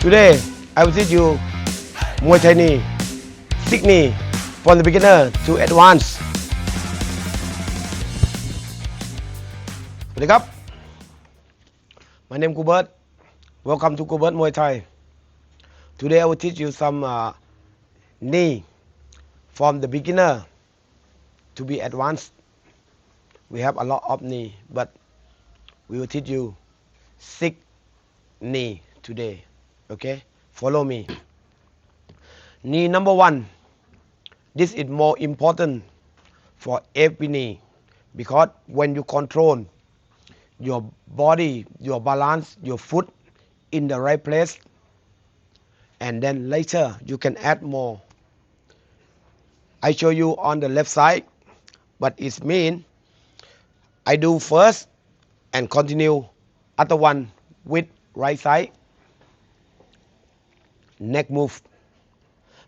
Today, I will teach you Muay Thai knee, sick knee, from the beginner to advanced. สวัสดีครับ My name is Gubert. Welcome to Gubert Muay Thai. Today I will teach you some knee from the beginner to be advanced. We have a lot of knee, but we will teach you sick knee today. Okay, follow me. Knee number one. This is more important for every knee because when you control your body, your balance, your foot in the right place, and then later you can add more. I show you on the left side, but it means I do first and continue other one with right side neck move.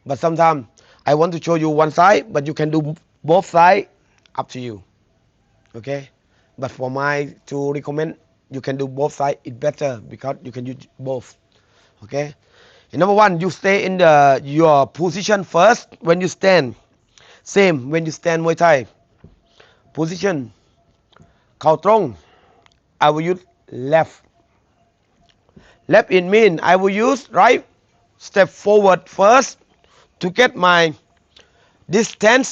But sometimes I want to show you one side, but you can do both sides, up to you. Okay, but for my to recommend, you can do both sides. It's better because you can use both. Okay, and number one, you stay in your position first when you stand. Same when you stand Muay Thai. Position เข่าตรง I will use left. Left it mean I will use right. Step forward first to get my distance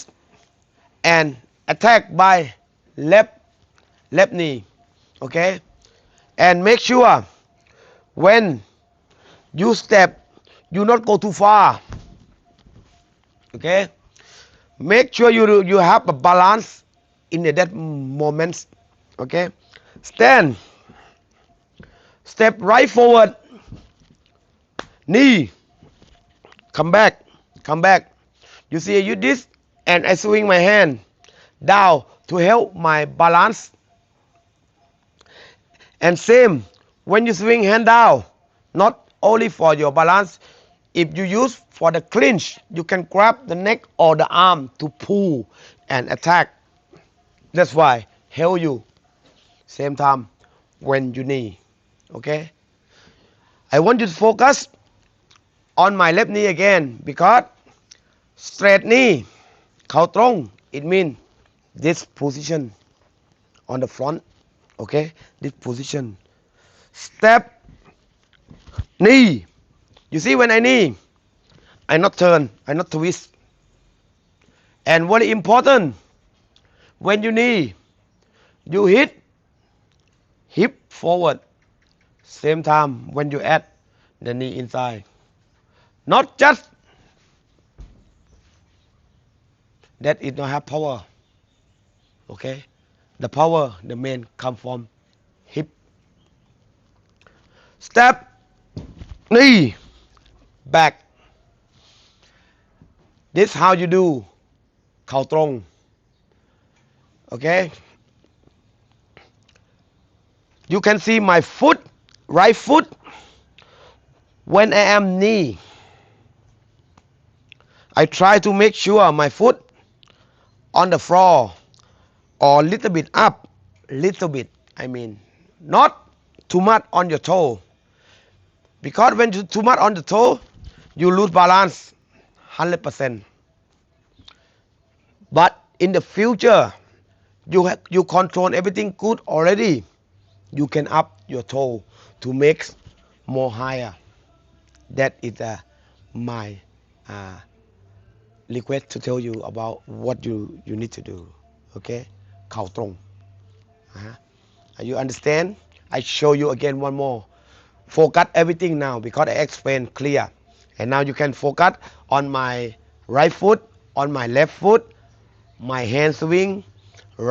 and attack by left knee. Okay, and make sure when you step you not go too far. Okay, make sure you have a balance in that moment. Okay, stand, step right forward, knee, come back. You see, I use this and I swing my hand down to help my balance. And same when you swing hand down, not only for your balance. If you use for the clinch, you can grab the neck or the arm to pull and attack. That's why help you. Same time when you knee. Okay, I want you to focus on my left knee again because straight knee เข่าตรง it means this position on the front. Okay, this position. Step knee. You see when I knee, I not turn, I not twist. And very important, when you knee, you hit hip forward. Same time when you add the knee inside. Not just that it don't have power. Okay, the power, the main come from hip. Step knee back. This how you do เข่าตรง Okay, you can see my foot, right foot, when I am knee, I try to make sure my foot on the floor or little bit up, little bit, I mean not too much on your toe, because when you too much on the toe you lose balance 100%. But in the future you control everything good already, you can up your toe to make more higher. That is my request to tell you about what you need to do. Okay, เข่าตรง You understand? I show you again one more. Focus everything now because I explained clear. And now you can focus on my right foot, on my left foot, my hand swing,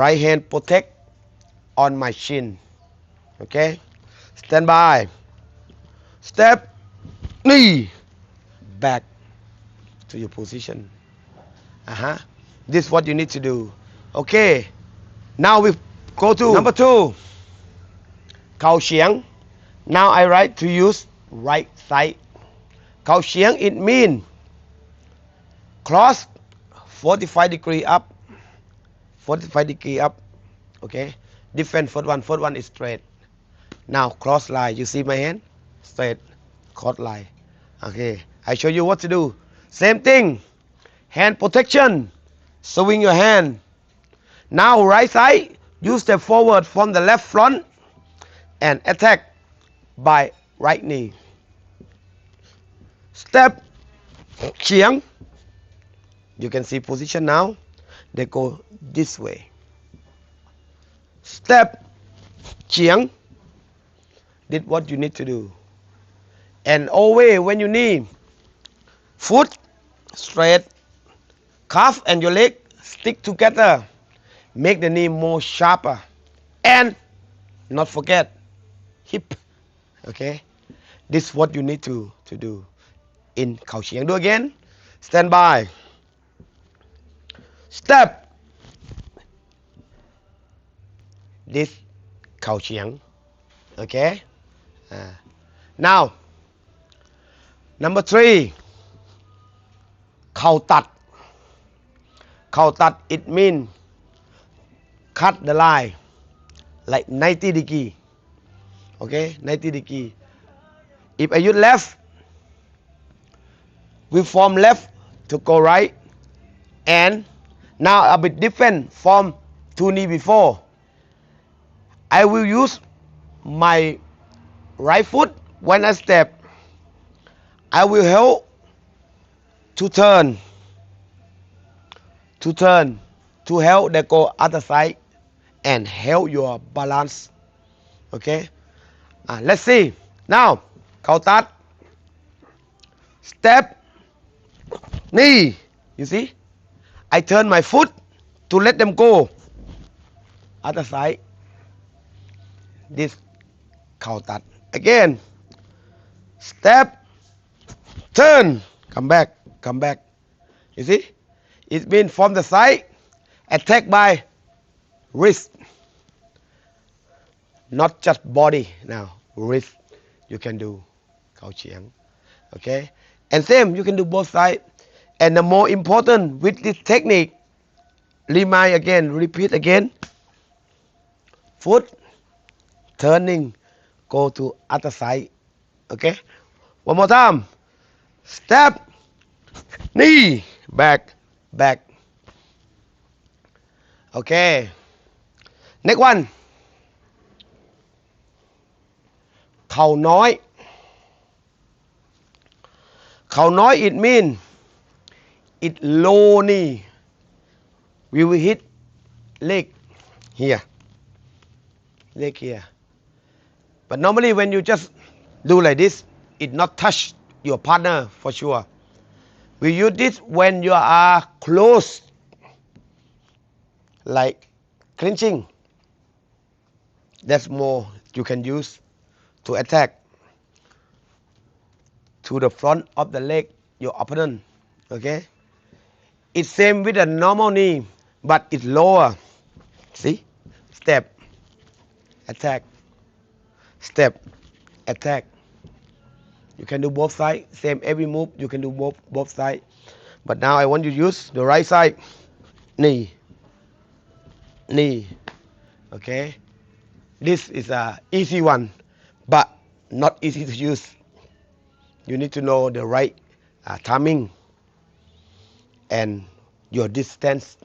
right hand protect on my shin. Okay, stand by. Step knee back to your position. This is what you need to do. Okay, now we go to number two. เข่าเฉียง Now I like to use right side. เข่าเฉียง it mean cross 45 degree up. 45 degree up. Okay, different. First one is straight. Now cross line. You see my hand? Straight, cross line. Okay, I show you what to do. Same thing. Hand protection. Swing your hand. Now right side, you step forward from the left front and attack by right knee. Step, chiang. You can see position now. They go this way. Step, chiang. Did what you need to do. And always when you knee, foot straight, calf and your leg stick together. Make the knee more sharper. And not forget hip. Okay, this is what you need to do in khao chiang. Do again. Stand by. Step. This khao chiang. Okay. Now, number 3. Khao tat. Khao tat, it means cut the line like 90 degree. Okay, 90 degree. If I use left, we form left to go right, and now a bit different from 2 knee before. I will use my right foot when I step. I will help to turn, to help the go other side and help your balance. Okay, let's see. Now, khao tat, step, knee. You see, I turn my foot to let them go. Other side. This khao tat. Again, step, turn, come back. You see, it's been from the side, attack by wrist, not just body. Now wrist, you can do khao chiang. Okay, and same you can do both sides. And the more important with this technique, remind again, repeat again. Foot turning, go to other side. Okay, one more time. Step, knee, back. Okay, next one. Khao nói. Khao nói, it means it low knee. We will hit leg here. Leg here. But normally when you just do like this, it not touch your partner for sure. We use this when you are close, like clinching. That's more you can use to attack to the front of the leg, your opponent. Okay? It's same with a normal knee, but it's lower. See? Step, attack, step, attack. You can do both sides. Same every move, you can do both sides. But now I want you to use the right side. Knee. Okay? This is a easy one, but not easy to use. You need to know the right timing and your distance,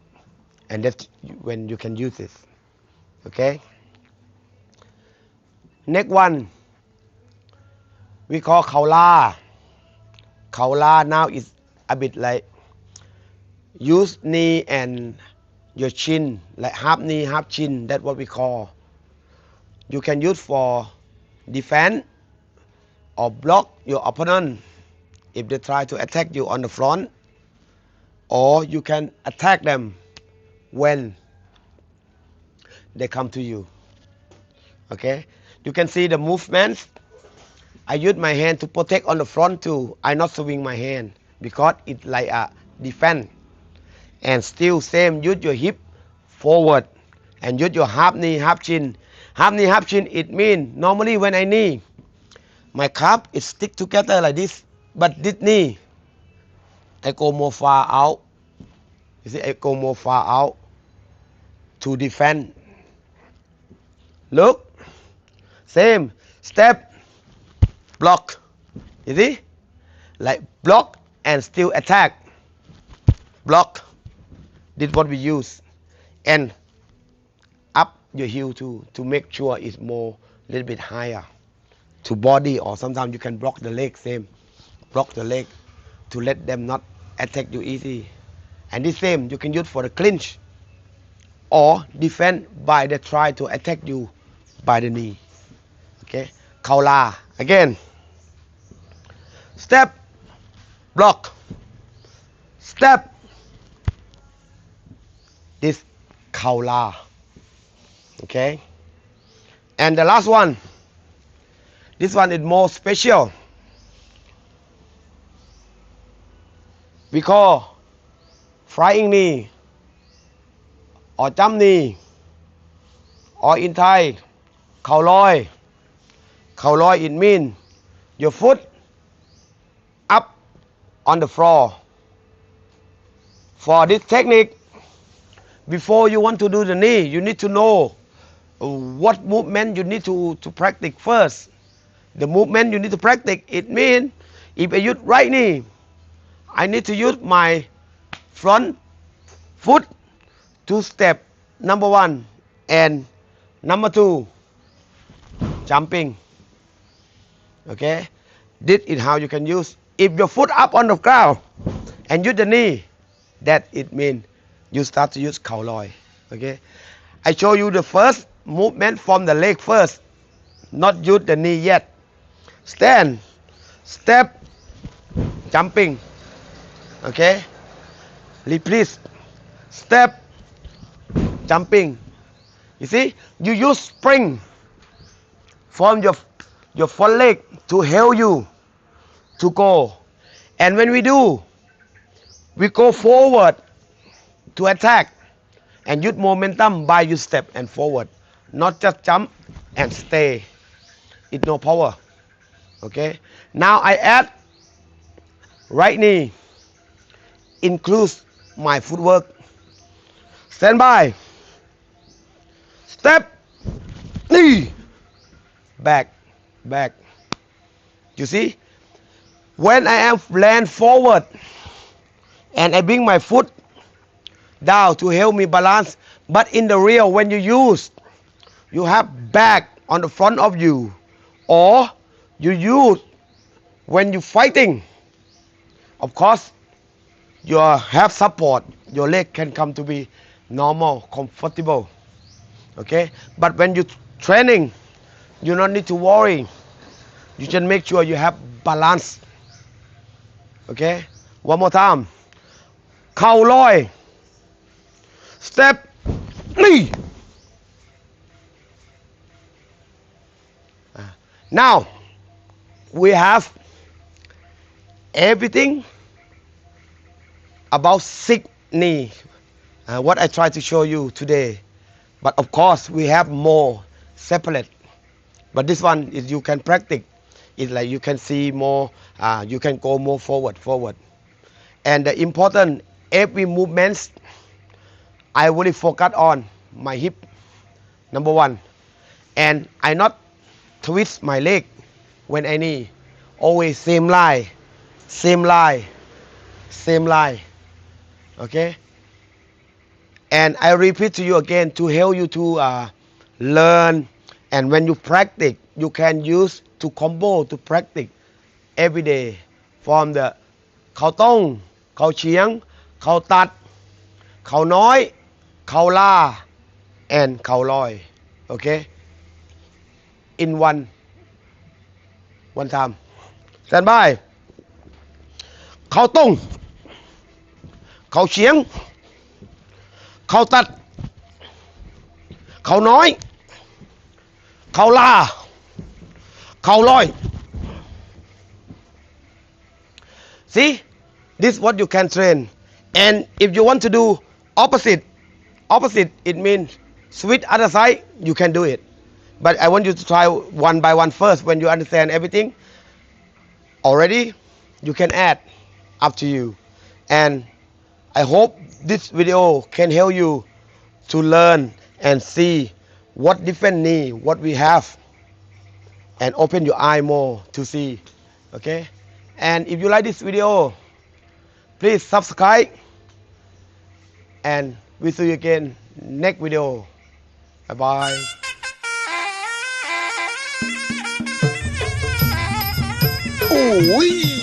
and that's when you can use this. Okay? Next one, we call khao la. Khao la now is a bit like use knee and your chin, like half knee, half chin. That's what we call. You can use for defense or block your opponent if they try to attack you on the front, or you can attack them when they come to you. Okay, you can see the movements. I use my hand to protect on the front too. I not swing my hand because it's like a defense. And still same, use your hip forward and use your half knee, half chin. Half knee, half chin, it means normally when I knee, my calf is stick together like this, but this knee, I go more far out. You see, I go more far out to defend. Look, same, step, block. You see? like block and still attack. Block. This is what we use. And up your heel too, to make sure it's more, little bit higher to body, or sometimes you can block the leg, same. Block the leg to let them not attack you easy. And this same you can use for the clinch or defend by the try to attack you by the knee. Okay, Kaula again. Step, block, step. This Kaula. Okay, and the last one. This one is more special. We call flying knee or jump knee, or in Thai, khao loi. Khao loi, it means your foot up on the floor. For this technique, before you want to do the knee, you need to know what movement you need to practice first. The movement you need to practice, it means if I use right knee, I need to use my front foot to step number 1 and number 2 jumping. Okay, this is how you can use. If your foot up on the ground and use the knee, that it means you start to use khao loi. Okay, I show you the first movement from the leg first, not use the knee yet. Stand, step, jumping. Okay, repeat, step, jumping. You see, you use spring from your front leg to help you to go. And when we do, we go forward to attack and use momentum by you step and forward, not just jump and stay. It's no power. Okay, now I add right knee, includes my footwork. Stand by, step, knee, back, back. You see, when I am land forward and I bring my foot down to help me balance, but in the real, when you use, you have back on the front of you, or you use when you fighting. Of course, you have support, your leg can come to be normal, comfortable. Okay, but when you training, you don't need to worry. You just make sure you have balance. Okay, one more time. Khao loi, step, knee. Now we have everything about 6 knee, what I try to show you today. But of course we have more separate, but this one is you can practice. It's like you can see more, you can go more forward. And the important, every movements I really focus on my hip, number 1, and I not twist my leg when I knee. Always same line. Okay, and I repeat to you again to help you to learn. And when you practice, you can use to combo to practice every day, from the khao tong, khao chiang, khao tat, khao nói, khao la, and khao loi. Okay, in one time. Stand by. Khao tong, khao chiang, khao tat, khao nói, khao la, khao loi. See, this is what you can train. And if you want to do opposite, it means switch other side, you can do it. But I want you to try one by one first. When you understand everything already, you can add, up to you. And I hope this video can help you to learn and see what different knee, what we have, and open your eye more to see. Okay, And if you like this video, please subscribe, and we'll see you again next video. Bye bye. Ui.